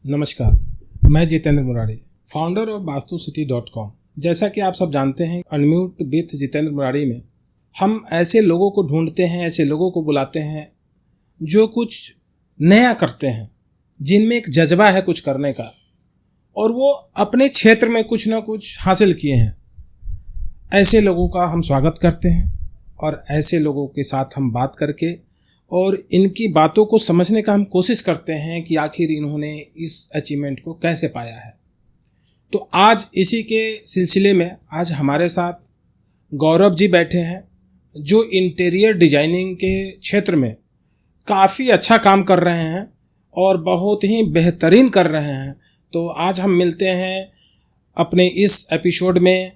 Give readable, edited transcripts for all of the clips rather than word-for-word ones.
नमस्कार, मैं Jitendra Murari, founder of vastucity.com। जैसा कि आप सब जानते हैं, अनम्यूट विथ जितेंद्र मुरारी में हम ऐसे लोगों को ढूंढते हैं, ऐसे लोगों को बुलाते हैं जो कुछ नया करते हैं, जिनमें एक जज्बा है कुछ करने का और वो अपने क्षेत्र में कुछ ना कुछ हासिल किए हैं। ऐसे लोगों का हम स्वागत करते हैं और ऐसे लोगों के साथ हम बात करके और इनकी बातों को समझने का हम कोशिश करते हैं कि आखिर इन्होंने इस अचीवमेंट को कैसे पाया है। तो आज इसी के सिलसिले में आज हमारे साथ गौरव जी बैठे हैं, जो इंटीरियर डिजाइनिंग के क्षेत्र में काफ़ी अच्छा काम कर रहे हैं और बहुत ही बेहतरीन कर रहे हैं। तो आज हम मिलते हैं अपने इस एपिसोड में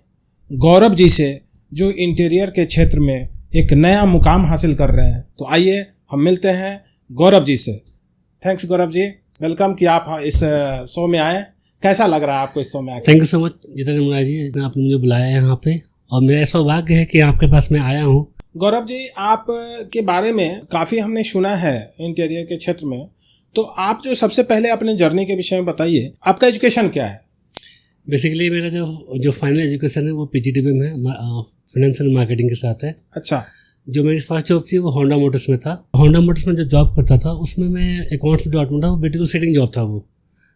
गौरव जी से, जो इंटीरियर के क्षेत्र में एक नया मुकाम हासिल कर रहे हैं। तो आइए हम मिलते हैं गौरव जी से। थैंक्स गौरव जी, वेलकम कि आप इस शो में आए। कैसा लग रहा है आपको इस शो में आके? Thank you so much Jitendra Murari ji, जितना आपने मुझे बुलाया है यहाँ पे, और मेरा सौभाग्य है कि आपके पास मैं आया हूँ। गौरव जी, आप के बारे में काफ़ी हमने सुना है इंटीरियर के क्षेत्र में। तो आप जो सबसे पहले अपने जर्नी के विषय में बताइए, आपका एजुकेशन क्या है? बेसिकली मेरा जो फाइनल एजुकेशन है वो पीजीडीबी में फाइनेंस एंड मार्केटिंग के साथ है। अच्छा। जो मेरी फर्स्ट जॉब थी वो होंडा मोटर्स में था। होंडा मोटर्स में जब जॉब करता था उसमें मैं अकाउंट्स डिपार्टमेंट था, वो बेटी को सेटिंग जॉब था, वो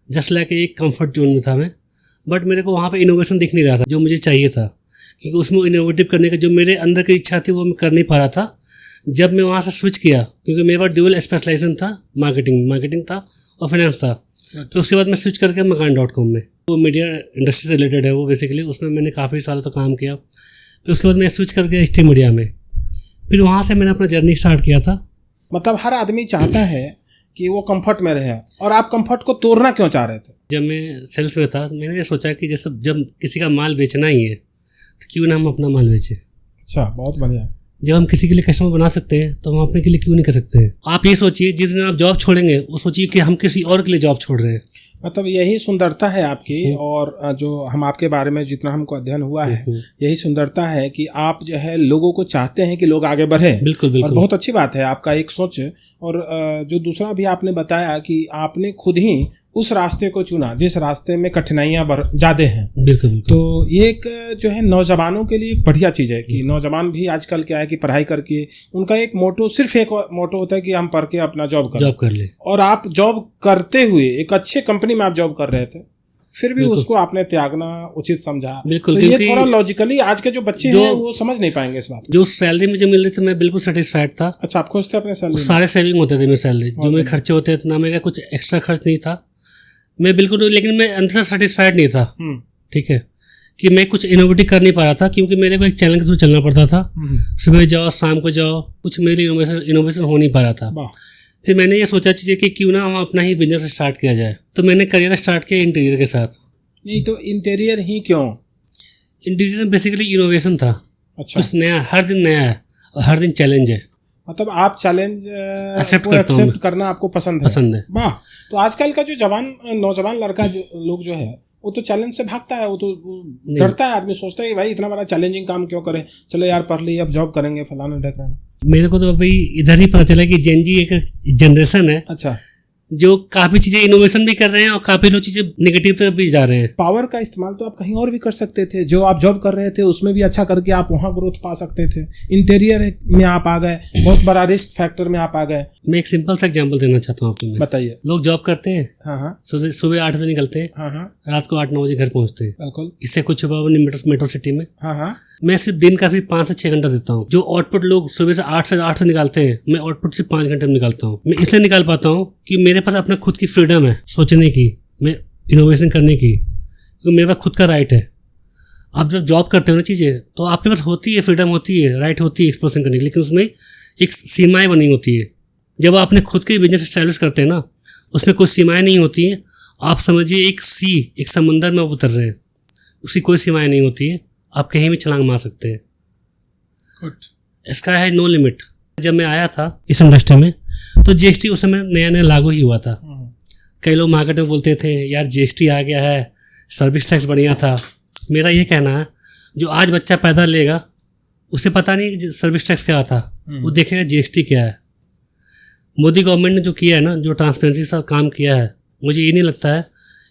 जस्ट लाइक एक कंफर्ट जोन में था मैं। बट मेरे को वहाँ पे इनोवेशन दिख नहीं रहा था जो मुझे चाहिए था, क्योंकि उसमें इनोवेटिव करने का जो मेरे अंदर की इच्छा थी वो मैं कर नहीं पा रहा था। जब मैं वहाँ से स्विच किया, क्योंकि मेरे पास ड्यूअल स्पेशलाइजेशन था, मार्केटिंग था और फाइनेंस था। तो उसके बाद मैं स्विच करके मकान.com में, वो मीडिया इंडस्ट्री से रिलेटेड है वो बेसिकली, उसमें मैंने काफ़ी सालों तक काम किया। फिर उसके बाद मैं स्विच कर गया ST मीडिया में। फिर वहाँ से मैंने अपना जर्नी स्टार्ट किया था। मतलब हर आदमी चाहता है कि वो कंफर्ट में रहे, और आप कंफर्ट को तोड़ना क्यों चाह रहे थे? जब मैं सेल्स में था मैंने ये सोचा कि जैसे जब किसी का माल बेचना ही है तो क्यों ना हम अपना माल बेचें। अच्छा, बहुत बढ़िया। जब हम किसी के लिए कस्टमर बना सकते हैं तो हम अपने के लिए क्यों नहीं कर सकते हैं। आप ये सोचिए, जिस दिन आप जॉब छोड़ेंगे वो सोचिए कि हम किसी और के लिए जॉब छोड़ रहे हैं। मतलब यही सुंदरता है आपकी, और जो हम आपके बारे में जितना हमको अध्ययन हुआ है, यही सुंदरता है कि आप जो है लोगों को चाहते हैं कि लोग आगे बढ़े। बिल्कुल। और बहुत अच्छी बात है आपका एक सोच। और जो दूसरा भी आपने बताया कि आपने खुद ही उस रास्ते को चुना जिस रास्ते में कठिनाइयां ज़्यादा हैं। बिल्कुल। तो ये एक जो है नौजवानों के लिए एक बढ़िया चीज़ है कि नौजवान भी आजकल क्या है कि पढ़ाई करके उनका एक मोटो, सिर्फ एक मोटो होता है कि हम पढ़ के अपना जॉब कर ले। और आप जॉब करते हुए एक अच्छे कंपनी में आप जॉब कर रहे थे, फिर भी उसको आपने त्यागना उचित समझा। बिल्कुल। तो ये थोड़ा लॉजिकली आज के जो बच्चे हैं वो समझ नहीं पाएंगे इस बात। जो सैलरी मुझे मिल रही थी मैं बिल्कुल सेटिस्फाइड था। अच्छा, आप खुश थे अपने सैलरी? सारे सेविंग होते थे मेरे सैलरी, जो मेरे खर्चे होते थे ना, मेरा कुछ एक्स्ट्रा खर्च नहीं था। मैं बिल्कुल, लेकिन मैं अंदर से सेटिस्फाइड नहीं था। ठीक है, कि मैं कुछ इनोवेटिव कर नहीं पा रहा था, क्योंकि मेरे को एक चैलेंज के थ्रू चलना पड़ता था। सुबह जाओ शाम को जाओ, कुछ मेरे लिए इनोवेशन हो नहीं पा रहा था। फिर मैंने ये सोचा चीज़ें कि क्यों ना हम अपना ही बिजनेस स्टार्ट किया जाए। तो मैंने करियर स्टार्ट किया इंटीरियर के साथ। नहीं तो इंटीरियर ही क्यों? इंटीरियर में बेसिकली इनोवेशन था। अच्छा। कुछ नया, हर दिन नया है और हर दिन चैलेंज है। मतलब आप चैलेंज एक्सेप्ट करना आपको पसंद है। वाह। तो आजकल का जो नौजवान लड़का लोग जो है वो तो चैलेंज से भागता है, वो तो डरता है। आदमी सोचता है कि भाई इतना बड़ा चैलेंजिंग काम क्यों करे, चलो यार पढ़ ली, अब जॉब करेंगे, फलाना ढेकराना। मेरे को तो अभी इधर ही पता चला कि जेन जी एक जनरेशन है। अच्छा। जो काफ़ी चीज़ें इनोवेशन भी कर रहे हैं और काफ़ी लोग चीज़ें नेगेटिव तरफ भी जा रहे हैं। पावर का इस्तेमाल तो आप कहीं और भी कर सकते थे, जो आप जॉब कर रहे थे उसमें भी अच्छा करके आप वहाँ ग्रोथ पा सकते थे। इंटीरियर में आप आ गए, बहुत बड़ा रिस्क फैक्टर में आप आ गए। मैं एक सिंपल सा एग्जांपल देना चाहता हूँ आपको। बताइए। लोग जॉब करते हैं। हाँ। सुबह 8 बजे निकलते हैं। हाँ। रात को 8-9 बजे घर पहुँचते हैं। बिल्कुल। इससे कुछ छुपा हुआ नहीं मेट्रो सिटी में। हाँ। मैं सिर्फ दिन का सिर्फ 5 से 6 घंटा देता हूँ। जो आउटपुट लोग सुबह से 8 से निकालते हैं, मैं आउटपुट सिर्फ 5 घंटे में निकालता हूँ। मैं इसलिए निकाल पाता हूँ कि मेरे पास अपना खुद की फ्रीडम है सोचने की, मैं इनोवेशन करने की, क्योंकि मेरे पास खुद का राइट है। आप जब जॉब करते हो ना चीज़ें, तो आपके पास होती है फ्रीडम, होती है राइट, होती है एक्सप्लोरेशन करने की, लेकिन उसमें एक सीमाएँ बनी होती है। जब आप अपने खुद के बिजनेस एस्टैब्लिश करते हैं ना, उसमें कोई सीमाएँ नहीं होती हैं। आप समझिए एक समंदर में आप उतर रहे हैं, उसकी कोई सीमाएँ नहीं होती है, आप कहीं भी छलांग मार सकते हैं। इसका है नो लिमिट। जब मैं आया था इस इंडस्ट्री में तो GST उस समय नया लागू ही हुआ था। कई लोग मार्केट में बोलते थे यार GST आ गया है, सर्विस टैक्स बढ़िया था। मेरा ये कहना है, जो आज बच्चा पैदा लेगा उसे पता नहीं सर्विस टैक्स क्या था, वो देखेगा GST क्या है। मोदी गवर्नमेंट ने जो किया है ना, जो ट्रांसपेरेंसी के साथ काम किया है, मुझे ये नहीं लगता है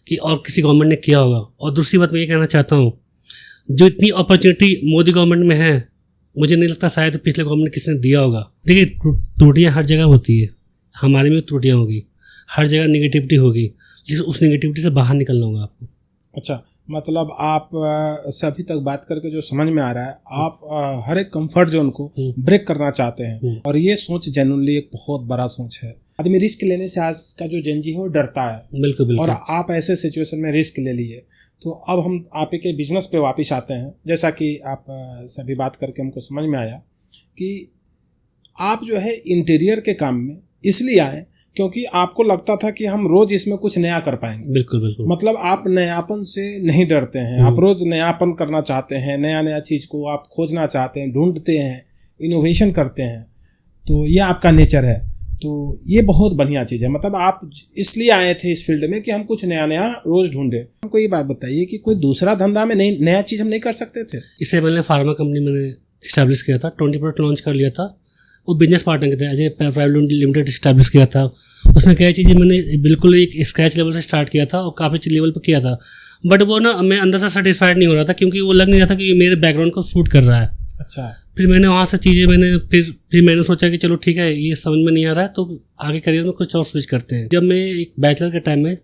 कि और किसी गवर्नमेंट ने किया होगा। और दूसरी बात मैं ये कहना चाहता हूँ, जो इतनी अपॉर्चुनिटी मोदी गवर्नमेंट में है, मुझे नहीं लगता शायद पिछले गवर्नमेंट ने किसी ने दिया होगा। देखिए, त्रुटियाँ हर जगह होती है, हमारे में त्रुटियाँ होगी, हर जगह निगेटिविटी होगी, जिस उस निगेटिविटी से बाहर निकलना होगा आपको। अच्छा, मतलब आप से अभी तक बात करके जो समझ में आ रहा है, आप हर एक कंफर्ट जोन को ब्रेक करना चाहते हैं, और ये सोच जेन्युइनली एक बहुत बड़ा सोच है। आदमी रिस्क लेने से आज का जो जेनजी है वो डरता है। बिल्कुल बिल्कुल। और आप ऐसे सिचुएशन में रिस्क ले लिए। तो अब हम आप के बिजनेस पे वापस आते हैं। जैसा कि आप सभी बात करके हमको समझ में आया कि आप जो है इंटीरियर के काम में इसलिए आए क्योंकि आपको लगता था कि हम रोज इसमें कुछ नया कर पाएंगे। बिल्कुल बिल्कुल। मतलब आप नयापन से नहीं डरते हैं, आप रोज नयापन करना चाहते हैं, नया चीज को आप खोजना चाहते हैं, ढूंढते हैं, इनोवेशन करते हैं। तो ये आपका नेचर है। तो ये बहुत बढ़िया चीज़ है। मतलब आप इसलिए आए थे इस फील्ड में कि हम कुछ नया रोज ढूंढे। हमको ये बात बताइए कि कोई दूसरा धंधा में नया चीज़ हम नहीं कर सकते थे? इससे मैंने फार्मा कंपनी मैंने इस्टेब्लिश किया था, 20 प्रोडक्ट लॉन्च कर लिया था। वो बिजनेस पार्टनर के थे, अजय प्राइवेट लिमिटेड इस्टेब्लिश किया था। उसमें कई चीज़ें मैंने बिल्कुल एक स्क्रैच लेवल से स्टार्ट किया था और काफ़ी लेवल पर किया था। बट वो ना मैं अंदर से सेटिस्फाइड नहीं हो रहा था, क्योंकि वो लग नहीं रहा था कि मेरे बैकग्राउंड को सूट कर रहा है। अच्छा। फिर मैंने वहाँ से चीज़ें फिर मैंने सोचा कि चलो ठीक है, ये समझ में नहीं आ रहा है तो आगे करियर में कुछ और स्विच करते हैं। जब मैं एक बैचलर के टाइम में,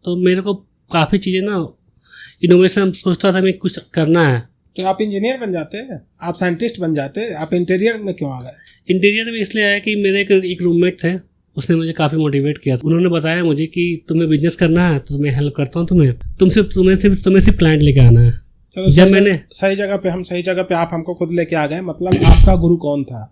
तो मेरे को काफ़ी चीज़ें ना इनोवेशन सोचता था मैं कुछ करना है। तो आप इंजीनियर बन जाते हैं, आप साइंटिस्ट बन जाते, आप इंटीरियर में क्यों आ गए? इंटीरियर में इसलिए आया कि मेरे एक रूममेट थे, उसने मुझे काफ़ी मोटिवेट किया। उन्होंने बताया मुझे कि तुम्हें बिजनेस करना है तो मैं हेल्प करता हूँ तुम्हें, तुम्हें सिर्फ क्लाइंट लेके आना है। चलो, जब मैंने सही जगह पे आप हमको खुद लेके आ गए। मतलब आपका गुरु कौन था?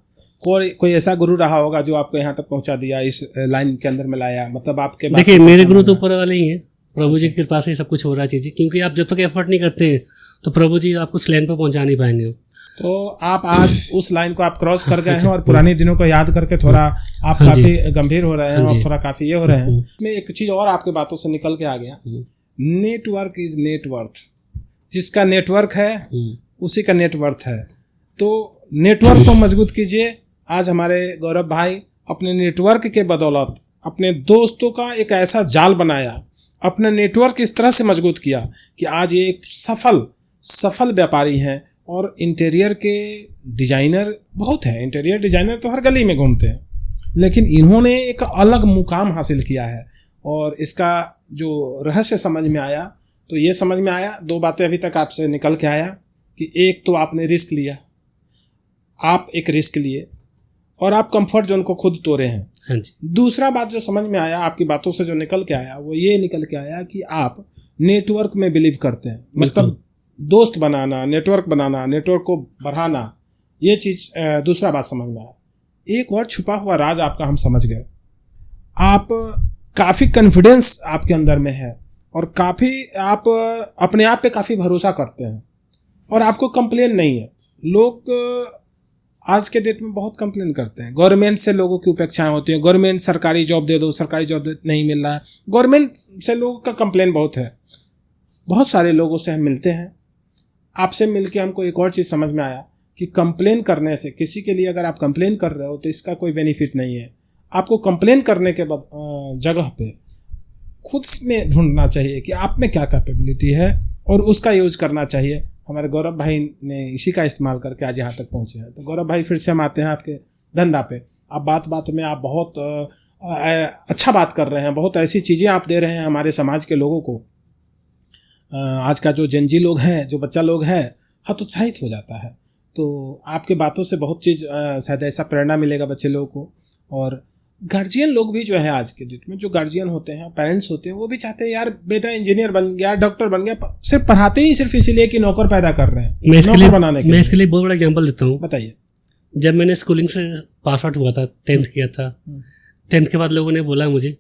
कोई ऐसा गुरु रहा होगा जो आपको यहाँ तक पहुँचा दिया, इस लाइन के अंदर में लाया। मतलब आपके देखिए, मेरे गुरु तो ऊपर वाले ही हैं, प्रभु जी की कृपा से सब कुछ हो रहा है चीज़ें। क्योंकि आप जब तक एफर्ट नहीं करते हैं तो प्रभु जी आपको उस लाइन पर पहुँचा नहीं पाएंगे। तो आप आज उस लाइन को आप क्रॉस कर गए हैं और पुराने दिनों को याद करके थोड़ा आप काफी गंभीर हो रहे हैं और थोड़ा काफी ये हो रहे हैं। मैं एक चीज और आपके बातों से निकल के आ गया, नेटवर्क इज नेटवर्थ। जिसका नेटवर्क है उसी का नेटवर्थ है। तो नेटवर्क को मजबूत कीजिए। आज हमारे गौरव भाई अपने नेटवर्क के बदौलत अपने दोस्तों का एक ऐसा जाल बनाया, अपना नेटवर्क इस तरह से मजबूत किया कि आज ये एक सफल व्यापारी हैं। और इंटीरियर के डिजाइनर बहुत है, इंटीरियर डिजाइनर तो हर गली में घूमते हैं, लेकिन इन्होंने एक अलग मुकाम हासिल किया है। और इसका जो रहस्य समझ में आया, तो ये समझ में आया, दो बातें अभी तक आपसे निकल के आया कि एक तो आपने रिस्क लिया, आप एक रिस्क लिए और आप कंफर्ट जोन को खुद तोड़े हैं। हाँ जी। दूसरा बात जो समझ में आया आपकी बातों से जो निकल के आया, वो ये निकल के आया कि आप नेटवर्क में बिलीव करते हैं। मतलब दोस्त बनाना, नेटवर्क बनाना, नेटवर्क को बढ़ाना, ये चीज़ दूसरा बात समझ में आया। एक और छुपा हुआ राज आपका हम समझ गए। आप काफ़ी कॉन्फिडेंस आपके अंदर में है और काफ़ी आप अपने आप पे काफ़ी भरोसा करते हैं और आपको कंप्लेन नहीं है। लोग आज के डेट में बहुत कंप्लेन करते हैं, गवर्नमेंट से लोगों की उपेक्षाएं होती हैं। गवर्नमेंट सरकारी जॉब दे दो, सरकारी जॉब नहीं मिल रहा है। गवर्नमेंट से लोगों का कंप्लेन बहुत है। बहुत सारे लोगों से हम मिलते हैं। आपसे मिलके हमको एक और चीज़ समझ में आया कि कंप्लेन करने से, किसी के लिए अगर आप कंप्लेन कर रहे हो तो इसका कोई बेनिफिट नहीं है। आपको कंप्लेन करने के बाद जगह पे खुद में ढूंढना चाहिए कि आप में क्या कैपेबिलिटी है और उसका यूज करना चाहिए। हमारे गौरव भाई ने इसी का इस्तेमाल करके आज यहाँ तक पहुँचे हैं। तो गौरव भाई, फिर से हम आते हैं आपके धंधा पे। आप बात में आप बहुत अच्छा बात कर रहे हैं, बहुत ऐसी चीज़ें आप दे रहे हैं हमारे समाज के लोगों को। आज का जो जेनजी लोग हैं, जो बच्चा लोग हैं, हतोत्साहित हो जाता है। तो आपके बातों से बहुत चीज़ शायद ऐसा प्रेरणा मिलेगा बच्चे लोगों को। और गार्जियन लोग भी जो है आज के डेट में, जो गार्जियन होते हैं, पेरेंट्स होते हैं, वो भी चाहते हैं यार बेटा इंजीनियर बन गया, डॉक्टर बन गया। सिर्फ पढ़ाते ही सिर्फ इसीलिए कि नौकर पैदा कर रहे हैं। मैं इसके लिए बहुत बड़ा एग्जाम्पल देता हूँ। बताइए। जब मैंने स्कूलिंग से पास आउट हुआ था, 10th किया था, 10th के बाद लोगों ने बोला मुझे,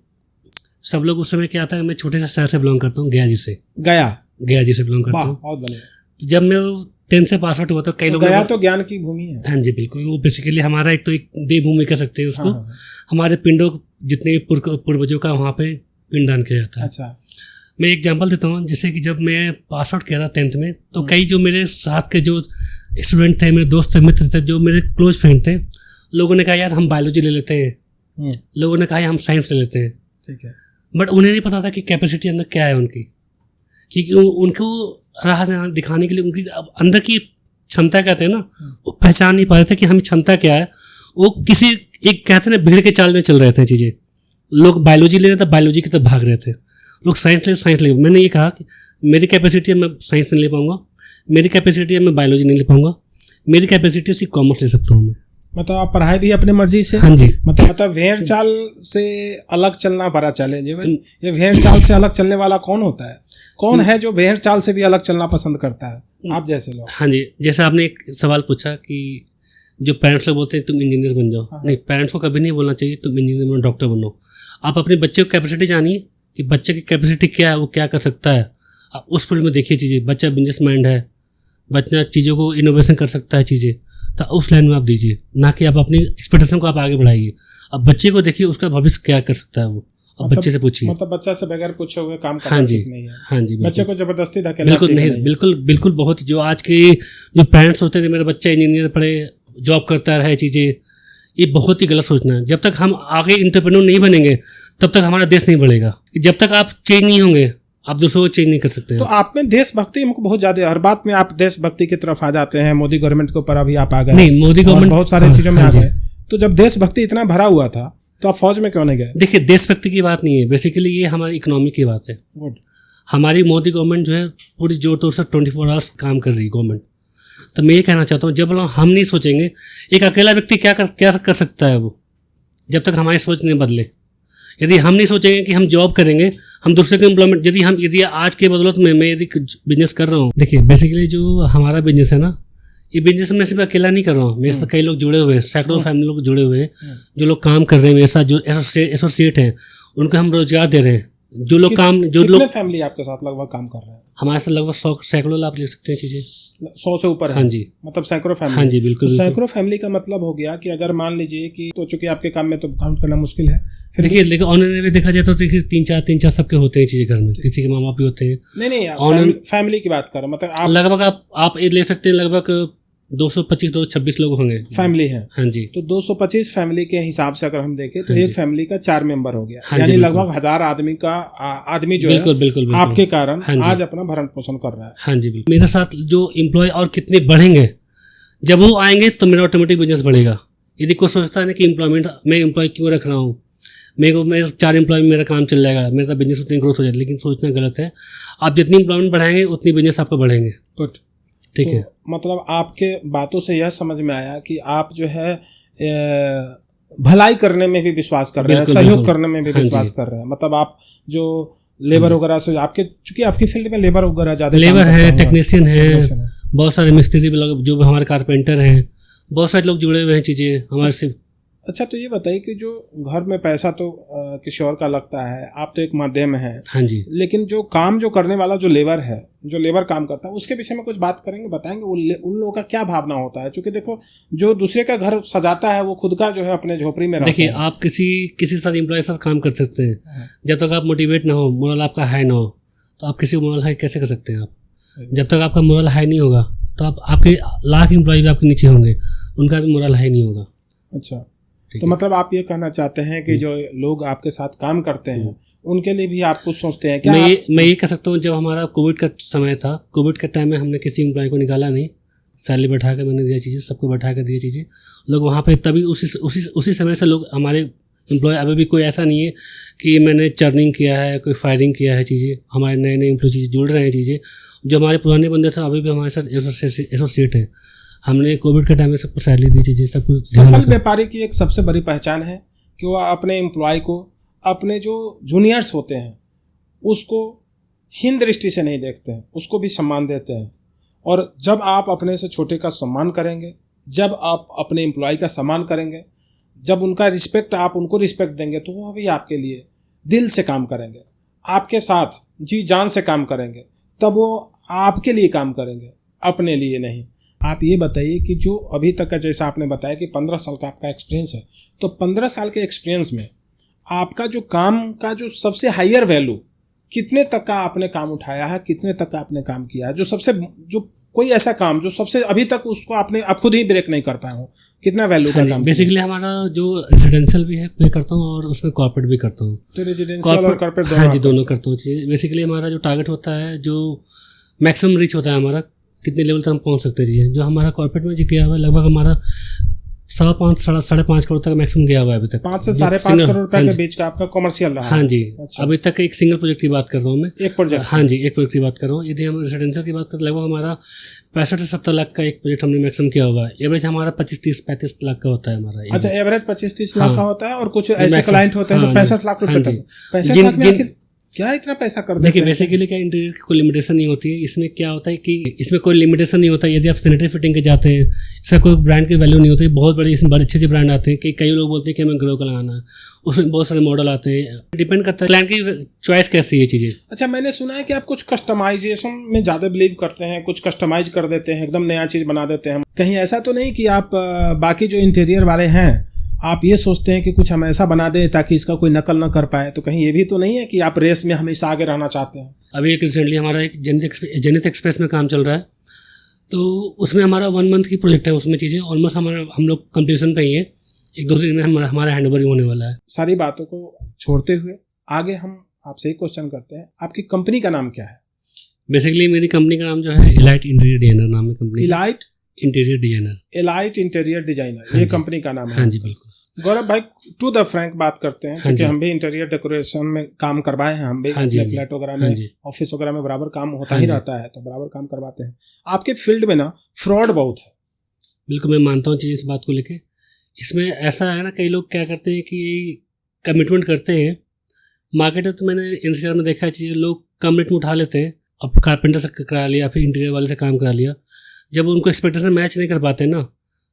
सब लोग उस समय क्या था, मैं छोटे से शहर से बिलोंग करता हूँ, गया जी से बिलोंग करता हूँ। बहुत बढ़िया। तो जब मैं 10th से पास आउट हुआ तो कई लोग, गया तो ज्ञान की भूमि है। हाँ जी, बिल्कुल। वो बेसिकली हमारा एक देवभूमि कह सकते हैं उसको। हमारे पिंडों जितने पूर्वजों का वहाँ पे पिंडदान किया जाता है। अच्छा। मैं एग्जांपल देता हूँ, जैसे कि जब मैं पास आउट किया था 10th में, तो कई जो मेरे साथ के जो स्टूडेंट थे, मेरे दोस्त थे, मित्र थे, जो मेरे क्लोज फ्रेंड थे, लोगों ने कहा यार हम बायोलॉजी ले लेते हैं, लोगों ने कहा हम साइंस ले लेते हैं। ठीक है। बट उन्हें नहीं पता था कि कैपेसिटी अंदर क्या है उनकी, क्योंकि उनको राह दिखाने के लिए उनकी अंदर की क्षमता कहते हैं ना, वो पहचान नहीं पा रहे थे कि हमें क्षमता क्या है। वो किसी एक कहते हैं ना भीड़ के चाल में चल रहे थे चीज़ें। लोग बायोलॉजी ले रहे थे, बायोलॉजी की तरफ भाग रहे थे। लोग साइंस ले। मैंने ये कहा कि मेरी कैपेसिटी है मैं साइंस नहीं ले पाऊंगा, मेरी कैपेसिटी है मैं बायोलॉजी नहीं ले पाऊंगा, मेरी कैपेसिटी सिर्फ कॉमर्स ले सकता हूँ मैं। मतलब आप पढ़ाई भी अपनी मर्जी से? हाँ जी। मतलब भेड़ चाल से अलग चलना बड़ा चैलेंज है भाई। ये भेड़ चाल से अलग चलने वाला कौन होता है? कौन है जो भेड़ चाल से भी अलग चलना पसंद करता है? आप जैसे लोग। हाँ जी, जैसे आपने एक सवाल पूछा कि जो पेरेंट्स लोग बोलते हैं तुम इंजीनियर बन जाओ। हाँ। नहीं, पेरेंट्स को कभी नहीं बोलना चाहिए तुम इंजीनियर बनो, डॉक्टर बनो। आप अपने बच्चे की कैपेसिटी जानिए कि बच्चे की कैपेसिटी क्या है, वो क्या कर सकता है। आप उस फील्ड में देखिए चीज़ें। बच्चा बिजनेस माइंड है, बच्चा चीज़ों को इनोवेशन कर सकता है चीज़ें, तो उस लाइन में आप दीजिए, ना कि आप अपनी एक्सपेक्टेशन को आप आगे बढ़ाइए। अब बच्चे को देखिए उसका भविष्य क्या कर सकता है वो, अब बच्चे से पूछिए। मतलब बच्चा से बगैर पूछे हुए काम करना हाँ जी, नहीं है। हाँ जी, बच्चे को जबरदस्ती धकेलना बिल्कुल नहीं, बिल्कुल बहुत जो आज के जो पेरेंट्स होते हैं मेरा बच्चा इंजीनियर पढ़े, जॉब करता रहे चीज़ें, ये बहुत ही गलत सोचना है। जब तक हम आगे एंटरप्रेन्योर नहीं बनेंगे तब तक हमारा देश नहीं बढ़ेगा। जब तक आप चेंज नहीं होंगे आप दूसरों को चेंज नहीं कर सकते हैं। तो आप में देशभक्ति हमको बहुत ज्यादा, हर बात में आप देशभक्ति की तरफ आ जाते हैं। मोदी गवर्नमेंट के ऊपर अभी आप आ गए। नहीं, मोदी गवर्नमेंट बहुत सारी चीजों में आ गए। तो जब देशभक्ति इतना भरा हुआ था तो आप फौज में क्यों नहीं गए? देखिए, देशभक्ति की बात नहीं है, बेसिकली ये हमारी इकोनॉमी की बात है। हमारी मोदी गवर्नमेंट जो है पूरी जोर तोड़ से 24 आवर्स काम कर रही है गवर्नमेंट। तो मैं ये कहना चाहता हूँ जब हम नहीं सोचेंगे, एक अकेला व्यक्ति क्या कर सकता है वो, जब तक हमारी सोच नहीं बदले। यदि हम नहीं सोचेंगे कि हम जॉब करेंगे, हम दूसरे को एम्प्लॉयमेंट, यदि आज के बदौलत में मैं यदि बिजनेस कर रहा हूँ, देखिए बेसिकली जो हमारा बिजनेस है ना, ये बिजनेस में सिर्फ अकेला नहीं कर रहा हूँ, मेरे साथ कई लोग जुड़े हुए हैं, सैकड़ों फैमिली लोग जुड़े हुए हैं, जो लोग काम कर रहे हैं मेरे साथ, जो एसोसिएट हैं, उनको हम रोजगार दे रहे हैं। जो लोग कितने फैमिली आपके साथ लगभग काम कर रहे हैं? हमारे साथ लगभग 100 सैकड़ों आप ले सकते हैं चीजें, 100 से ऊपर है। हाँ जी, मतलब सैकड़ों फैमिली। हाँ जी, बिल्कुल। तो सैकड़ों फैमिली का मतलब हो गया कि अगर मान लीजिए कि तो चूंकि आपके काम में तो काउंट करना मुश्किल है, फिर देखिए ऑनलाइन में देखा जाए तो तीन चार सबके होते हैं चीजें घर में, किसी के माँ बाप भी होते हैं। नहीं, फैमिली की बात कर रहा हूं। मतलब लगभग आप ले सकते हैं लगभग 225-226 लोग होंगे फैमिली है। हाँ जी। तो 225 फैमिली के हिसाब से अगर हम देखें तो एक फैमिली का 4 मेंबर हो गया। हाँ यानी लगभग 1000 आदमी जो बिल्कुल, है आपके कारण आज अपना भरण पोषण कर रहा है। हाँ जी, बिल्कुल। मेरे साथ जो एम्प्लॉय और कितने बढ़ेंगे, जब वो आएंगे तो मेरा ऑटोमेटिक बिजनेस बढ़ेगा। यदि कोई सोचता है कि मैं एम्प्लॉय क्यों रख रहा हूँ, मेरे 4 एम्प्लॉय में मेरा काम चल जाएगा, मेरा बिजनेस उतनी ग्रोथ हो जाएगी, लेकिन सोचना गलत है। आप जितनी एम्प्लॉयमेंट बढ़ाएंगे उतनी बिजनेस आपका बढ़ेंगे। ठीक है। मतलब आपके बातों से यह समझ में आया कि आप जो है भलाई करने में भी विश्वास कर रहे हैं, सहयोग करने में भी विश्वास कर रहे हैं। मतलब आप जो लेबर वगैरह से चूंकि आपकी फील्ड में लेबर वगैरह ज्यादा, लेबर है, टेक्नीशियन है, बहुत सारे मिस्त्री जो हमारे कारपेंटर हैं, बहुत सारे लोग जुड़े हुए हैं चीजें हमारे से। अच्छा, तो ये बताइए कि जो घर में पैसा तो किसी और का लगता है, आप तो एक माध्यम है। हाँ जी। लेकिन जो काम जो करने वाला जो लेबर है, जो लेबर काम करता है, उसके विषय में कुछ बात करेंगे, बताएंगे उन लोगों का क्या भावना होता है? क्योंकि देखो, जो दूसरे का घर सजाता है वो खुद का जो है अपने झोपड़ी में रहता है। देखिए, आप किसी साथ एम्प्लॉय साथ काम कर सकते हैं, जब तक आप मोटिवेट ना हो, मोरल आपका हाई ना हो, तो आप किसी मोरल हाई कैसे कर सकते हैं आप? जब तक आपका मोरल हाई नहीं होगा तो आपके लाख एम्प्लॉय भी आपके नीचे होंगे, उनका भी मोरल हाई नहीं होगा। अच्छा, तो मतलब आप ये कहना चाहते हैं कि जो लोग आपके साथ काम करते हैं उनके लिए भी आप कुछ सोचते हैं क्या? मैं ये कह सकता हूँ, जब हमारा कोविड का समय था, कोविड के टाइम में हमने किसी एम्प्लॉय को निकाला नहीं, सैलरी बैठा कर मैंने दिया चीज़ें, सबको बैठा कर दिया चीज़ें, लोग वहाँ पे तभी उसी समय से लोग हमारे एम्प्लॉय, अभी भी कोई ऐसा नहीं है कि मैंने चर्निंग किया है, कोई फायरिंग किया है चीज़ें, हमारे नए एम्प्लॉय चीज़ें जुड़ रहे हैं चीज़ें, जो हमारे पुराने बंदे थे अभी भी हमारे साथ एसोसिएट है। हमने कोविड के टाइम में सबको सैलरी दी चीज़ें, सब कुछ। सफल व्यापारी की एक सबसे बड़ी पहचान है कि वह अपने एम्प्लॉय को, अपने जो जूनियर्स होते हैं उसको हीन दृष्टि से नहीं देखते हैं, उसको भी सम्मान देते हैं। और जब आप अपने से छोटे का सम्मान करेंगे, जब आप अपने एम्प्लॉय का सम्मान करेंगे, जब उनका रिस्पेक्ट, आप उनको रिस्पेक्ट देंगे, तो वह भी आपके लिए दिल से काम करेंगे, आपके साथ जी जान से काम करेंगे, तब वो आपके लिए काम करेंगे, अपने लिए नहीं। आप ये बताइए कि जो अभी तक का, जैसा आपने बताया कि 15 साल का आपका एक्सपीरियंस है, तो 15 साल के एक्सपीरियंस में आपका जो काम का जो सबसे हायर वैल्यू, कितने तक का आपने काम उठाया है, कितने तक का आपने काम किया है, जो सबसे जो कोई ऐसा काम जो सबसे अभी तक उसको आपने आप खुद ही ब्रेक नहीं कर पाए हो, कितना वैल्यू का काम? बेसिकली हमारा जो रेजिडेंशियल भी है मैं करता हूँ और उसमें कॉर्पोरेट भी करता हूँ। तो रेजिडेंशियल और कॉर्पोरेट हाँ जी, दोनों करता हूँ। बेसिकली हमारा जो टारगेट होता है, जो मैक्सिमम रीच होता है हमारा, कितने लेवल तक हम पहुँच सकते हैं। जो हमारा कॉर्पोरेट में जो गया हुआ है लगभग हमारा 5.5 करोड़ तक मैक्सिमम गया हुआ है अभी तक। 5 से 5.5 करोड़ रुपए के बीच का आपका कॉमर्शियल रहा? हाँ जी। अच्छा। अभी तक एक सिंगल प्रोजेक्ट की बात कर रहा हूँ मैं। एक प्रोजेक्ट? हाँ जी, एक प्रोजेक्ट की बात कर रहा हूँ। यदि हम रेजिडेंशियल की बात करें लगभग हमारा 65 से 70 लाख का एक प्रोजेक्ट हमने मैक्सिमम किया हुआ है। एवरेज हमारा 25-30-35 लाख का होता है हमारा। अच्छा, एवरेज 25-30 लाख का होता है। और कुछ ऐसे क्लाइंट होते हैं जो 65 लाख रुपए तक। 65 लाख में क्या इतना पैसा कर देते हैं? देखिए बेसिकली क्या, इंटीरियर की कोई लिमिटेशन नहीं होती है। इसमें क्या होता है कि इसमें कोई लिमिटेशन नहीं होता। यदि आप सैनिटरी फिटिंग के जाते हैं, इसका कोई ब्रांड की वैल्यू नहीं होती। बहुत बड़े इसमें बड़े अच्छे ब्रांड आते हैं कि कई लोग बोलते हैं कि हमें ग्रो का लगाना है, उसमें बहुत सारे मॉडल आते हैं। डिपेंड करता है क्लाइंट की चॉइस कैसी है चीज़ें। अच्छा, मैंने सुना है कि आप कुछ कस्टमाइजेशन में ज़्यादा बिलीव करते हैं, कुछ कस्टमाइज कर देते हैं, एकदम नया चीज़ बना देते हैं। कहीं ऐसा तो नहीं कि आप बाकी जो इंटीरियर वाले हैं आप ये सोचते हैं कि कुछ हम ऐसा बना दें ताकि इसका कोई नकल ना कर पाए? तो कहीं ये भी तो नहीं है कि आप रेस में हमेशा आगे रहना चाहते हैं? अभी एक रिसेंटली हमारा एक जेनिथ एक्सप्रेस में काम चल रहा है, तो उसमें हमारा 1 मंथ की प्रोजेक्ट है। उसमें चीज़ें ऑलमोस्ट हम लोग कंप्लीशन पे ही है। 1-2 दिन में हमारा हैंडओवर होने वाला है। सारी बातों को छोड़ते हुए आगे हम आपसे एक क्वेश्चन करते हैं, आपकी कंपनी का नाम क्या है? बेसिकली मेरी कंपनी का नाम जो है एलाइट इंटीरियर डिजाइनर नाम है company. Elite interior designer, elite interior designer, ये कंपनी का नाम है? हाँ जी बिल्कुल। गौरव भाई, टू द फ्रैंक बात करते हैं, क्योंकि हम भी इंटीरियर डेकोरेशन में काम करवाए हैं। हम भी अपने फ्लैट वगैरह में, ऑफिस वगैरह में बराबर काम होता ही रहता है, तो बराबर काम करवाते हैं। आपके फील्ड में ना फ्रॉड बहुत है। बिल्कुल, मैं मानता हूँ चीज़ इस बात को लेके। इसमें ऐसा है ना, कई लोग क्या करते हैं कि कमिटमेंट करते हैं मार्केट में। तो मैंने इंटीरियर में देखा है चीज़ें, लोग कम रेट में उठा लेते हैं, अब कारपेंटर से करा लिया, फिर इंटीरियर वाले से काम करा लिया। जब उनको एक्सपेक्टेशन मैच नहीं कर पाते ना,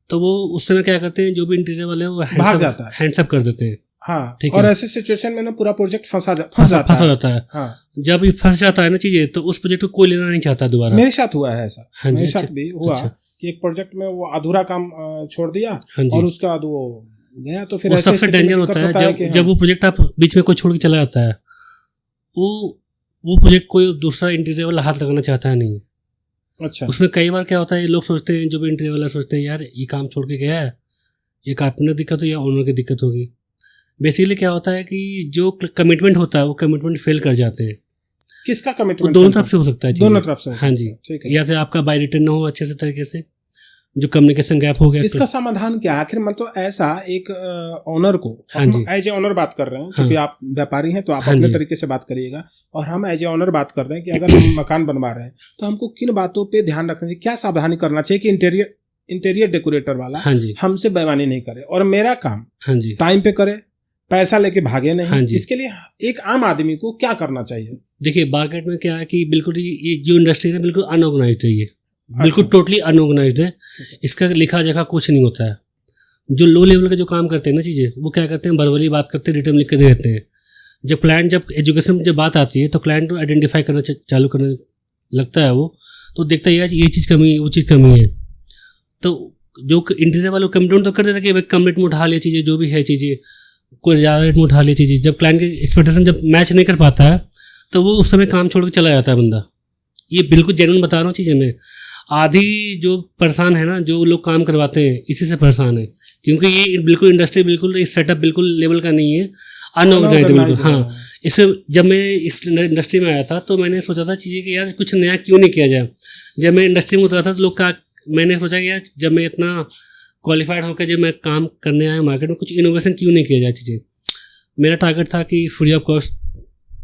तो वो उस समय क्या करते हैं, जो भी इंटीरियर वाले हैं वो हैंड्सअप कर देते हैं। हाँ, ठीक है। और ऐसे सिचुएशन में ना पूरा प्रोजेक्ट फंसा जाता है। हाँ। जब ये फंस जाता है ना चीजें, तो उस प्रोजेक्ट को कोई लेना नहीं चाहता दोबारा। मेरे साथ हुआ है ऐसा। हाँ, मेरे साथ भी हुआ कि एक प्रोजेक्ट में वो अधूरा काम छोड़ दिया और उसके बाद वो गया। तो फिर सबसे डेंजर होता है जब वो प्रोजेक्ट आप बीच में कोई छोड़ के चला जाता है, वो प्रोजेक्ट कोई दूसरा इंटीरियर वाला हाथ लगाना चाहता है नहीं। अच्छा। उसमें कई बार क्या होता है, लोग सोचते हैं, जो भी इंटीरियर वाला सोचते हैं यार ये काम छोड़ के गया है, ये कारपेंटर दिक्कत हो या ओनर की दिक्कत होगी। बेसिकली क्या होता है कि जो कमिटमेंट होता है वो कमिटमेंट फेल कर जाते हैं। किसका कमिटमेंट? दोनों तरफ से हो सकता है, दोनों तरफ से। हाँ जी, ठीक है। या से आपका बाय रिटर्न ना हो अच्छे से तरीके से, जो कम्युनिकेशन गैप हो गया। इसका समाधान क्या आखिर? मतलब ऐसा एक ओनर को, हम एज ए ओनर बात कर रहे हैं, क्योंकि आप व्यापारी हैं तो आप अपने तरीके से बात करिएगा, और हम एज ए ओनर बात कर रहे हैं कि अगर हम मकान बनवा रहे हैं तो हमको किन बातों पे ध्यान रखना चाहिए, क्या सावधानी करना चाहिए कि इंटीरियर डेकोरेटर वाला हमसे बेईमानी नहीं करे और मेरा काम टाइम पे करे, पैसा लेके भागे नहीं। इसके लिए एक आम आदमी को क्या करना चाहिए? देखिए मार्केट में क्या है कि बिल्कुल ये जो इंडस्ट्री है बिल्कुल अनऑर्गेनाइज्ड है, ये बिल्कुल टोटली अनऑर्गेनाइज्ड है। इसका लिखा जगह कुछ नहीं होता है। जो लो लेवल के जो काम करते हैं ना चीज़ें, वो क्या करते हैं, वर्बली बात करते हैं, रिटर्न लिख के दे देते हैं। जब एजुकेशन में जब बात आती है तो क्लाइंट को आइडेंटिफाई करना चालू करने लगता है, वो तो देखता है यार ये चीज़ कमी है, वो चीज़ कमी है। तो जो इंटीरियर वालों कमिटमेंट तो कर देता है कि भाई कम रेट में उठा लिया चीज़ें, जो भी है चीज़ें, कोई ज़्यादा रेट में उठा लिया चीज़ें। जब क्लाइंट की एक्सपेक्टेशन जब मैच नहीं कर पाता है तो वो उस समय काम छोड़ के चला जाता है बंदा। ये बिल्कुल जेन्युइन बता रहा हूँ चीज़ें मैं। आधी जो परेशान है ना, जो लोग काम करवाते हैं, इसी से परेशान है, क्योंकि ये बिल्कुल इंडस्ट्री बिल्कुल सेटअप बिल्कुल लेवल का नहीं है, अनऑर्गेनाइज्ड बिल्कुल। हाँ, इससे जब मैं इस इंडस्ट्री में आया था तो मैंने सोचा था चीज़ें कि यार कुछ नया क्यों नहीं किया जाए। जब मैं इंडस्ट्री में उतरा था तो लोग का मैंने सोचा कि यार जब मैं इतना क्वालिफाइड होकर जब मैं काम करने आया मार्केट में, कुछ इनोवेशन क्यों नहीं किया जाए चीज़ें। मेरा टारगेट था कि free of cost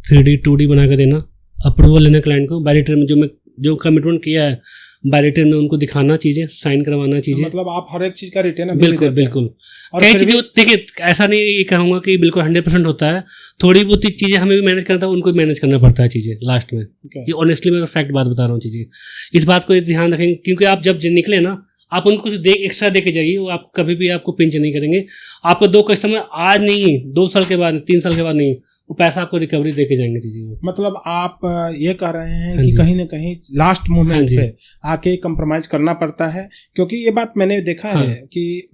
3D 2D बना कर देना, अप्रूवल लेना क्लाइंट को, बाय रिटर्न में जो कमिटमेंट किया है बाय रिटर्न में उनको दिखाना चीज़ें, साइन करवाना चीज़ें। मतलब आप हर एक चीज़ का रिटर्न बिल्कुल। और कई चीज़ें देखिए, ऐसा नहीं ये कहूँगा कि बिल्कुल 100% होता है, थोड़ी बहुत चीज़ें हमें भी मैनेज करना था, उनको मैनेज करना पड़ता है चीज़ें लास्ट में। ये ऑनेस्टली मैं फैक्ट बात बता रहा हूँ चीज़ें। इस बात को ध्यान रखेंगे, क्योंकि आप जब निकले ना, आप उनको कुछ एक्स्ट्रा दे के जाइए, वो आप कभी भी आपको पिंच नहीं करेंगे। आपको 2 कस्टमर आज नहीं, 2 साल के बाद, 3 साल के बाद नहीं, वो पैसा आपको रिकवरी देके जाएंगे चीजें। मतलब आप ये कह रहे हैं कि कहीं ना कहीं लास्ट मोमेंट पे आके कंप्रोमाइज करना पड़ता है, क्योंकि ये बात मैंने देखा है कि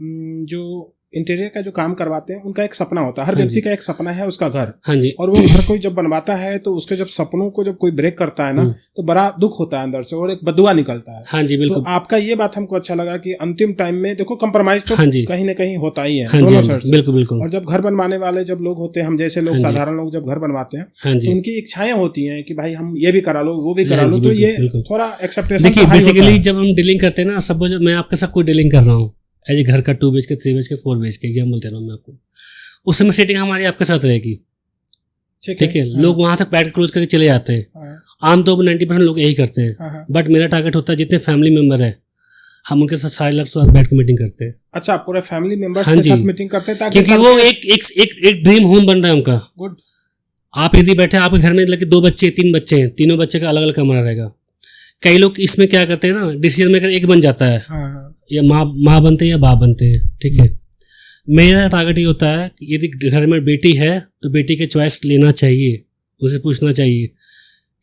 जो इंटीरियर का जो काम करवाते हैं उनका एक सपना होता है, हर हाँ व्यक्ति जी। का एक सपना है उसका घर, हाँ जी। और वो घर कोई जब बनवाता है तो उसके जब सपनों को जब कोई ब्रेक करता है ना तो बड़ा दुख होता है अंदर से और एक बदुआ निकलता है। हाँ जी तो बिल्कुल। आपका ये बात हमको अच्छा लगा कि अंतिम टाइम में देखो कंप्रोमाइज तो हाँ जी। कहीं ना कहीं होता ही है हाँ जी, दोनों हाँ साइड जी, से। बिल्कुल बिल्कुल। और जब घर बनवाने वाले जब लोग होते हैं, हम जैसे लोग हाँ जी। साधारण लोग जब घर बनवाते हैं हाँ तो जी। उनकी इच्छाएं होती हैं कि भाई हम ये भी करा लो वो भी करा हाँ लो, जी, तो बिल्कुल, ये बिल्कुल। थोड़ा एक्सेप्टेशन देखिए बेसिकली जब हम डीलिंग करते हैं ना, सपोज मैं आपके साथ कोई डीलिंग कर रहा हूँ एज ए घर का 2 BHK 3 BHK 4 BHK एग्जाम्पल दे रहा हूँ मैं आपको, उस समय सेटिंग हमारी आपके साथ रहेगी। ठीक है, लोग वहां तक बैठ क्लोज करके चले जाते हैं, आमतौर पर 90% लोग यही करते हैं। बट मेरा टारगेट होता है जितने फैमिली मेंबर है हम उनके साथ सारे लोग साथ बैठ के मीटिंग करते हैं। अच्छा, पूरे फैमिली मेंबर्स हाँ के जी। साथ मीटिंग करते हैं ताकि क्योंकि वो एक ड्रीम होम बन रहा है उनका। गुड। आप यदि बैठे आपके घर में लगे 2 बच्चे 3 बच्चे हैं, तीनों बच्चे का अलग अलग कमरा रहेगा। कई लोग इसमें क्या करते हैं ना, डिसीजन मेकर एक बन जाता है, या माँ बनते हैं या बाप बनते हैं। ठीक है, मेरा टारगेट ये होता है कि यदि घर में बेटी है तो बेटी के चॉइस लेना चाहिए, उसे पूछना चाहिए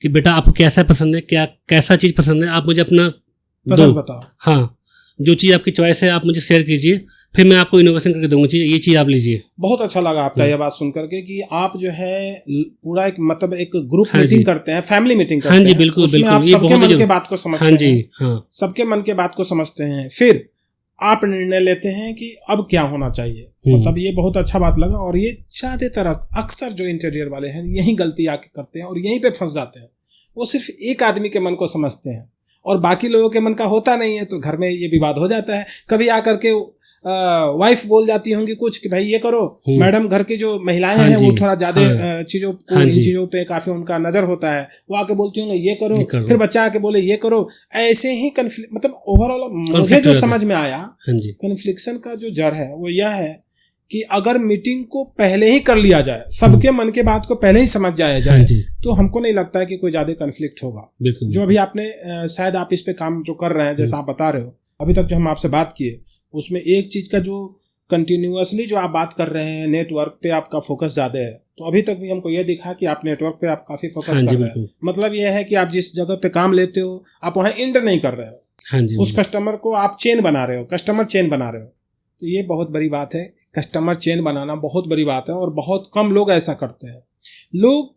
कि बेटा आपको कैसा पसंद है, क्या कैसा चीज़ पसंद है, आप मुझे अपना पसंद बताओ। हाँ, जो चीज़ आपकी चॉइस है आप मुझे शेयर कीजिए, फिर मैं आपको इनोवेशन करके दूंगा, ये चीज़ आप लीजिए। बहुत अच्छा लगा आपका यह बात सुन करके कि आप जो है पूरा एक मतलब एक ग्रुप हाँ मीटिंग जी। करते हैं, फैमिली मीटिंग करते हाँ जी हैं। बिल्कुल उसमें बिल्कुल, आप ये सबके बहुत मन ही के बात को समझते हाँ जी हैं। हाँ, सबके मन के बात को समझते हैं, फिर आप निर्णय लेते हैं कि अब क्या होना चाहिए। मतलब ये बहुत अच्छा बात लगा, और ये ज्यादातर अक्सर जो इंटीरियर वाले हैं यही गलती आके करते हैं और यहीं पे फंस जाते हैं। वो सिर्फ एक आदमी के मन को समझते हैं और बाकी लोगों के मन का होता नहीं है, तो घर में ये विवाद हो जाता है। कभी आकर के वाइफ बोल जाती होंगी कुछ कि भाई ये करो, मैडम घर की जो महिलाएं हैं वो थोड़ा ज्यादा चीजों को इन चीजों पे काफी उनका नजर होता है, वो आके बोलती होंगी ये करो, फिर बच्चा आके बोले ये करो। ऐसे ही कन्फ्लिक्ट, मतलब ओवरऑल मुझे जो समझ में आया कन्फ्लिक्शन का जो जड़ है वो यह है कि अगर मीटिंग को पहले ही कर लिया जाए, सबके मन के बात को पहले ही समझ जाया जाए, तो हमको नहीं लगता है कि कोई ज्यादा कन्फ्लिक्ट होगा। जो अभी आपने शायद आप इस पे काम जो कर रहे हैं, जैसा आप बता रहे हो, अभी तक जो हम आपसे बात किए उसमें एक चीज का जो कंटिन्यूअसली जो आप बात कर रहे हैं, नेटवर्क पे आपका फोकस ज्यादा है। तो अभी तक भी हमको ये दिखा कि आप नेटवर्क पे आप काफी फोकस कर रहे हैं। मतलब ये है कि आप जिस जगह पे काम लेते हो आप वहां एंड नहीं कर रहे हो, उस कस्टमर को आप चेन बना रहे हो, कस्टमर चेन बना रहे हो। तो ये बहुत बड़ी बात है, कस्टमर चेन बनाना बहुत बड़ी बात है, और बहुत कम लोग ऐसा करते हैं। लोग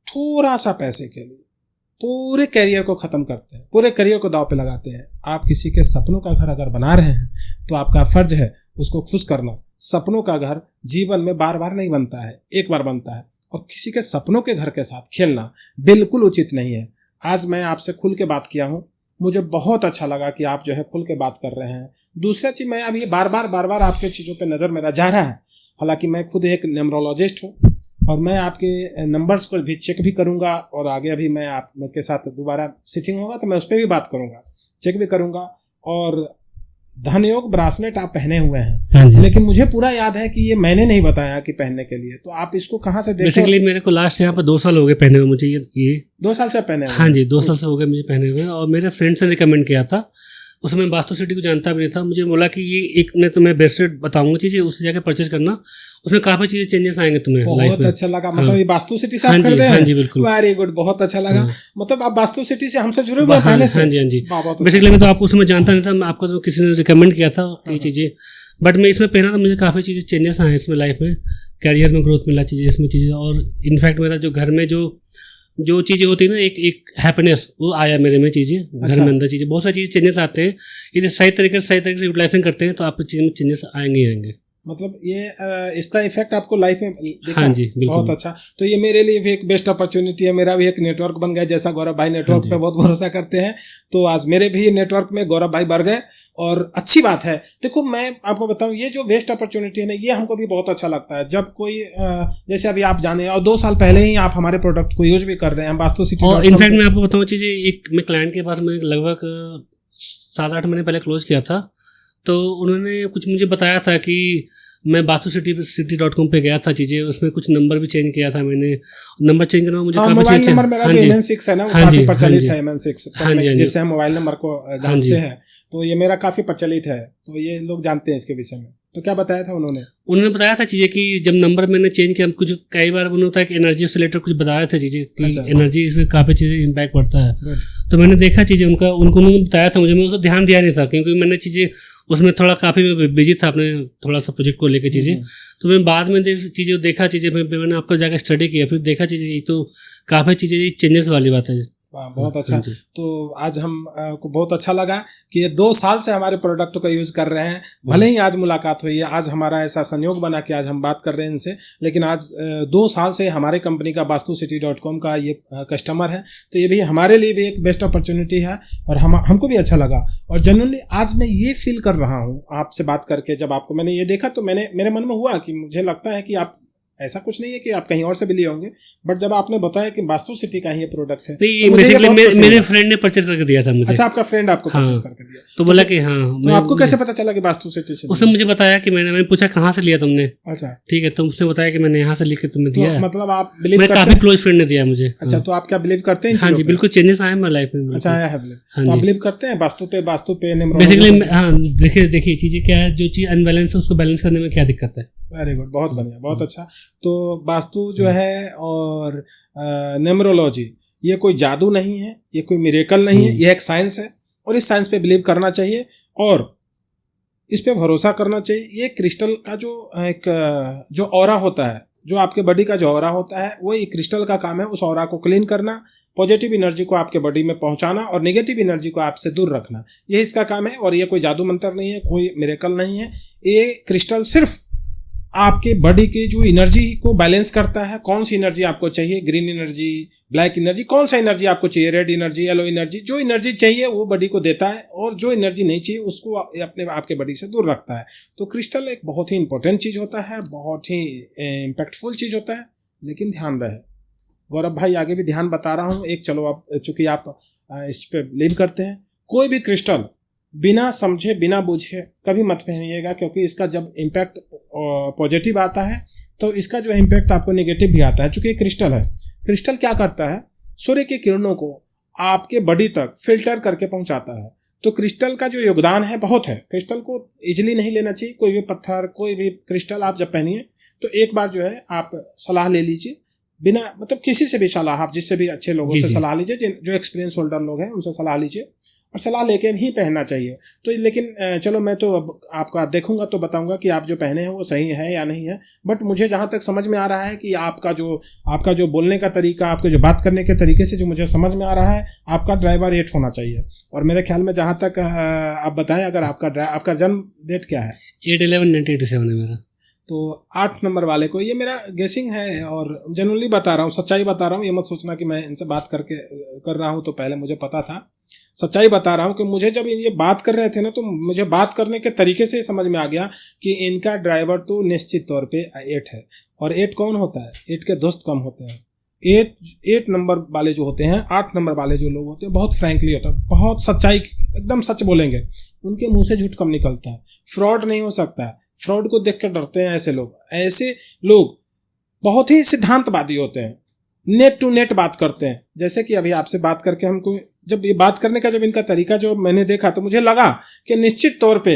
थोड़ा सा पैसे के लिए पूरे करियर को खत्म करते हैं, पूरे करियर को दांव पे लगाते हैं। आप किसी के सपनों का घर अगर बना रहे हैं तो आपका फर्ज है उसको खुश करना। सपनों का घर जीवन में बार बार नहीं बनता है, एक बार बनता है, और किसी के सपनों के घर के साथ खेलना बिल्कुल उचित नहीं है। आज मैं आपसे खुल के बात किया हूँ, मुझे बहुत अच्छा लगा कि आप जो है खुल के बात कर रहे हैं। दूसरा चीज, मैं अभी बार बार आपके चीज़ों पे नज़र मेरा जा रहा है। हालांकि मैं खुद एक न्यूमरोलॉजिस्ट हूँ और मैं आपके नंबर्स को भी चेक भी करूंगा, और आगे अभी मैं आपके साथ दोबारा सिटिंग होगा तो मैं उस पर भी बात करूंगा, चेक भी करूंगा। और धनयोग ब्रासलेट आप पहने हुए हैं, लेकिन मुझे पूरा याद है कि ये मैंने नहीं बताया कि पहनने के लिए, तो आप इसको कहाँ से देखो? बेसिकली मेरे को लास्ट यहाँ पर 2 साल हो गए पहने हुए मुझे ये 2 साल से पहने हुए? हाँ जी, 2 साल से हो गए मुझे पहने हुए, और मेरे फ्रेंड्स ने रिकमेंड किया था। उसमें वास्तु सिटी को जानता भी नहीं था, मुझे बोला कि ये एक मैं तुम्हें ब्रेसलेट बताऊंगा चीज़ें, उससे जाकर परचेज करना, उसमें काफ़ी चीज़ें चेंजेस आएंगे तुम्हें लाइफ में। बहुत अच्छा लगा। मतलब ये वास्तु सिटी से आप खरीदे हैं? हाँ जी बिल्कुल, वेरी गुड, बहुत अच्छा लगा। मतलब आप वास्तु सिटी से हमसे जुड़े हुए पहले से? हाँ जी। बेसिकली मैं तो आपको उसमें जानता नहीं था, मैं आपको तो किसी ने रिकमेंड किया था ये चीज़ें, बट मैं इसमें पहना तो मुझे काफ़ी चीज़ें चेंजेस आए इसमें, लाइफ में कैरियर में ग्रोथ मिला चीज़ें इसमें चीज़ें, और इनफैक्ट मेरा जो घर में जो चीज़ें होती है ना, एक हैप्पीनेस वो आया मेरे में, चीज़ें घर में अंदर चीज़ें बहुत सारी चीज़ें चेंजेस आते हैं। यदि सही तरीके से यूटिलाइजेशन करते हैं तो आपको चीज़ में चेंजेस आएंगे ही आएंगे। मतलब ये इसका इफेक्ट आपको लाइफ में दिखा? हाँ जी बिल्कुल। बहुत अच्छा। तो ये मेरे लिए भी एक बेस्ट अपॉर्चुनिटी है, मेरा भी एक नेटवर्क बन गया। जैसा गौरव भाई नेटवर्क पे बहुत भरोसा करते हैं, तो आज मेरे भी नेटवर्क में गौरव भाई बढ़ गए, और अच्छी बात है। देखो मैं आपको बताऊं, ये जो वेस्ट अपॉर्चुनिटी है ना, ये हमको भी बहुत अच्छा लगता है। जब कोई जैसे अभी आप जाने, और 2 साल पहले ही आप हमारे प्रोडक्ट को यूज भी कर रहे हैं वास्तु सिटी। और इनफैक्ट मैं आपको बताऊं चीज़ें, एक मैं क्लाइंट के पास में लगभग 7-8 महीने पहले क्लोज किया था, तो उन्होंने कुछ मुझे बताया था कि मैं वास्तु सिटी.com पे गया था, चीज़ें उसमें कुछ नंबर भी चेंज किया था मैंने, नंबर चेंज करना मुझे काफी मोबाइल नंबर मेरा जो MN6 है ना, वो काफी प्रचलित है। MN6 जिससे हम मोबाइल नंबर को जांचते हैं, तो ये मेरा काफी प्रचलित है, तो ये लोग जानते हैं इसके विषय में। तो क्या बताया था उन्होंने? उन्होंने बताया था चीज़ें कि जब नंबर मैंने चेंज किया, कुछ कई बार उन्होंने बताया कि एनर्जी से रिलेटेड कुछ बता रहे थे चीज़ें कि अच्छा। एनर्जी इसमें काफ़ी चीज़ें इम्पैक्ट पड़ता है। तो मैंने देखा चीज़ें उनको उन्होंने बताया था मुझे, मैं उसको ध्यान दिया नहीं था क्योंकि मैंने चीज़ें उसमें थोड़ा काफ़ी मैं बिजी था अपने थोड़ा सा प्रोजेक्ट को लेकर चीज़ें। तो मैं बाद में चीज़ें देखा, चीज़ें मैंने आपको जाकर स्टडी किया, फिर देखा चीज़ें ये तो काफ़ी चीज़ें चेंजेस वाली बात है। बहुत अच्छा। तो आज हम को बहुत अच्छा लगा कि ये 2 साल से हमारे प्रोडक्ट का यूज़ कर रहे हैं। भले ही आज मुलाकात हुई है, आज हमारा ऐसा संयोग बना कि आज हम बात कर रहे हैं इनसे, लेकिन आज 2 साल से हमारे कंपनी का वास्तुसिटी.com का ये कस्टमर है। तो ये भी हमारे लिए भी एक बेस्ट अपॉर्चुनिटी है और हमको भी अच्छा लगा। और जनरली आज मैं ये फील कर रहा हूँ आपसे बात करके, जब आपको मैंने ये देखा तो मेरे मन में हुआ कि मुझे लगता है कि आप ऐसा कुछ नहीं है कि आप कहीं और से भी लिए होंगे, बट जब आपने बताया कि वास्तु सिटी का ही ये प्रोडक्ट है, तो मेरे फ्रेंड ने परचेज करके दिया था मुझे। अच्छा, आपका फ्रेंड आपको परचेज करके दिया, तो बोला कि हाँ। तो आपको कैसे पता चला कि वास्तु सिटी से? उसने मुझे बताया कि मैंने पूछा कहाँ से लिया तुमने? अच्छा, ठीक है, तो उसने बताया कि मैंने यहाँ से लेकर तुम्हें दिया। मतलब आप बिलीव करते हैं? काफी क्लोज फ्रेंड ने दिया मुझे। अच्छा, तो आप क्या बिलीव करते हैं? हाँ जी, बिल्कुल चेंजेस आए मेरी लाइफ में। अच्छा, आया है बिलीव। तो आप बिलीव करते हैं वास्तु पे बेसिकली? हाँ, देखिए चीजें क्या है, जो चीज अनबैलेंस है उसको बैलेंस करने में क्या दिक्कत है। वेरी गुड, बहुत बढ़िया, बहुत अच्छा। तो वास्तु जो है और न्यूमरोलॉजी, ये कोई जादू नहीं है, ये कोई मिरेकल नहीं है, ये एक साइंस है और इस साइंस पे बिलीव करना चाहिए और इस पे भरोसा करना चाहिए। ये क्रिस्टल का जो ऑरा होता है, जो आपके बॉडी का जो ऑरा होता है, वो ये क्रिस्टल का काम है उस ऑरा को क्लीन करना, पॉजिटिव एनर्जी को आपके बॉडी में पहुंचाना और नेगेटिव एनर्जी को आपसे दूर रखना। ये इसका काम है और ये कोई जादू मंत्र नहीं है, कोई मिरेकल नहीं है। ये क्रिस्टल सिर्फ आपके बॉडी की जो एनर्जी को बैलेंस करता है, कौन सी एनर्जी आपको चाहिए, ग्रीन एनर्जी, ब्लैक एनर्जी, कौन सा एनर्जी आपको चाहिए, रेड एनर्जी, येलो एनर्जी, जो एनर्जी चाहिए वो बॉडी को देता है और जो एनर्जी नहीं चाहिए उसको आपके बॉडी से दूर रखता है। तो क्रिस्टल एक बहुत ही इंपॉर्टेंट चीज़ होता है, बहुत ही इम्पैक्टफुल चीज़ होता है, लेकिन ध्यान रहे। गौरव भाई आगे भी ध्यान बता रहा हूँ एक, चलो आप चूँकि आप इस पर बिलीव करते हैं, कोई भी क्रिस्टल बिना समझे बिना बूझे कभी मत पहनिएगा, क्योंकि इसका जब इम्पैक्ट पॉजिटिव आता है तो इसका जो इम्पैक्ट आपको नेगेटिव भी आता है। चूँकि क्रिस्टल है, क्रिस्टल क्या करता है, सूर्य की किरणों को आपके बॉडी तक फिल्टर करके पहुंचाता है। तो क्रिस्टल का जो योगदान है बहुत है। क्रिस्टल को इजीली नहीं लेना चाहिए, कोई भी पत्थर, कोई भी क्रिस्टल आप जब पहनिए तो एक बार जो है आप सलाह ले लीजिए, बिना मतलब किसी से भी सलाह, आप जिससे भी अच्छे लोगों से सलाह लीजिए, जो एक्सपीरियंस होल्डर लोग हैं उनसे सलाह लीजिए और सलाह लेके ही पहनना चाहिए। तो लेकिन चलो मैं तो अब आपका देखूंगा तो बताऊंगा कि आप जो पहने हैं वो सही है या नहीं है, बट मुझे जहाँ तक समझ में आ रहा है कि आपका जो बोलने का तरीका, आपके जो बात करने के तरीके से जो मुझे समझ में आ रहा है, आपका ड्राइवर 8 होना चाहिए। और मेरे ख्याल में जहाँ तक आप बताएं, अगर आपका जन्म डेट क्या है? 8/11/1987 है मेरा। तो 8 नंबर वाले को, ये मेरा गेसिंग है और जनरली बता रहा हूँ, सच्चाई बता रहा हूँ। ये मत सोचना कि मैं इनसे बात कर रहा हूँ तो पहले मुझे पता था, सच्चाई बता रहा हूँ कि मुझे जब ये बात कर रहे थे ना, तो मुझे बात करने के तरीके से समझ में आ गया कि इनका ड्राइवर तो निश्चित तौर पे 8 है। और 8 कौन होता है? 8 के दोस्त कम होते हैं। 8 नंबर वाले जो होते हैं, 8 नंबर वाले जो लोग होते हैं, बहुत फ्रैंकली होता है, बहुत सच्चाई, एकदम सच बोलेंगे, उनके मुंह से झूठ कम निकलता है, फ्रॉड नहीं हो सकता है। फ्रॉड को देख कर डरते हैं ऐसे लोग बहुत ही सिद्धांतवादी होते हैं, नेट टू नेट बात करते हैं। जैसे कि अभी आपसे बात करके हमको जब ये बात करने का जब इनका तरीका जो मैंने देखा तो मुझे लगा कि निश्चित तौर पे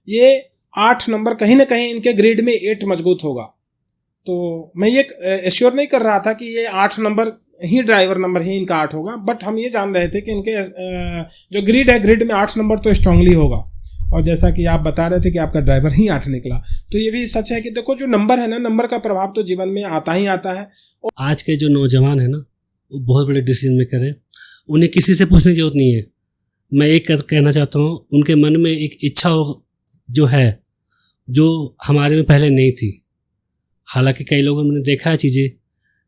ये 8 नंबर कहीं ना कहीं इनके ग्रिड में 8 मजबूत होगा। तो मैं ये एश्योर नहीं कर रहा था कि ये 8 नंबर ही ड्राइवर नंबर ही इनका 8 होगा, बट हम ये जान रहे थे कि इनके जो ग्रिड है, ग्रिड में 8 नंबर तो स्ट्रांगली होगा। और जैसा कि आप बता रहे थे कि आपका ड्राइवर ही 8 निकला, तो ये भी सच है कि देखो जो नंबर है ना, नंबर का प्रभाव तो जीवन में आता ही आता है। आज के जो नौजवान है ना, वो बहुत बड़े डिसीजन मेकर है, उन्हें किसी से पूछने की जरूरत नहीं है। मैं एक कहना चाहता हूँ, उनके मन में एक इच्छा जो है, जो हमारे में पहले नहीं थी। हालांकि कई लोगों ने देखा है चीज़ें,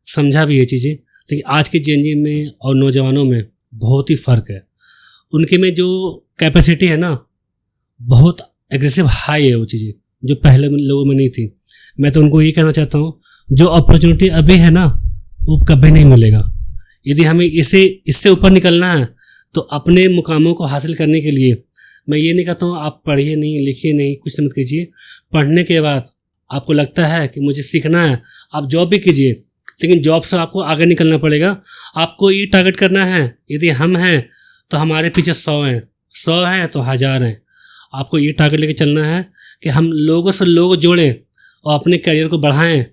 समझा भी है चीज़ें, लेकिन आज के जेनजी में और नौजवानों में बहुत ही फ़र्क है। उनके में जो कैपेसिटी है ना, बहुत एग्रेसिव हाई है वो चीज़ें, जो पहले लोगों में नहीं थी। मैं तो उनको ये कहना चाहता हूँ, जो अपॉर्चुनिटी अभी है ना, वो कभी नहीं मिलेगा। यदि हमें इससे ऊपर निकलना है तो अपने मुकामों को हासिल करने के लिए, मैं ये नहीं कहता हूँ आप पढ़िए नहीं, लिखिए नहीं, कुछ मत कीजिए। पढ़ने के बाद आपको लगता है कि मुझे सीखना है, आप जॉब भी कीजिए, लेकिन जॉब से आपको आगे निकलना पड़ेगा। आपको ये टारगेट करना है, यदि हम हैं तो हमारे पीछे 100 हैं, 100 हैं तो 1000 हैं। आपको ये टारगेट लेके चलना है कि हम लोगों से लोग जोड़ें और अपने करियर को बढ़ाएं,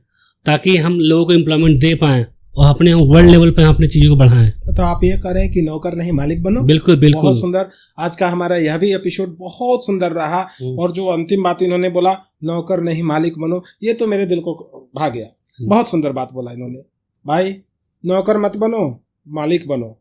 ताकि हम लोगों को एम्प्लॉयमेंट दे पाएं और अपने वर्ल्ड लेवल पे हम अपनी चीज़ों को बढ़ाएं। तो आप ये कह रहे हैं कि नौकर नहीं मालिक बनो। बिल्कुल बिल्कुल। बहुत सुंदर। आज का हमारा यह भी एपिसोड बहुत सुंदर रहा, और जो अंतिम बात इन्होंने बोला, नौकर नहीं मालिक बनो, ये तो मेरे दिल को भा गया। बहुत सुंदर बात बोला इन्होंने। भाई, नौकर मत बनो, मालिक बनो।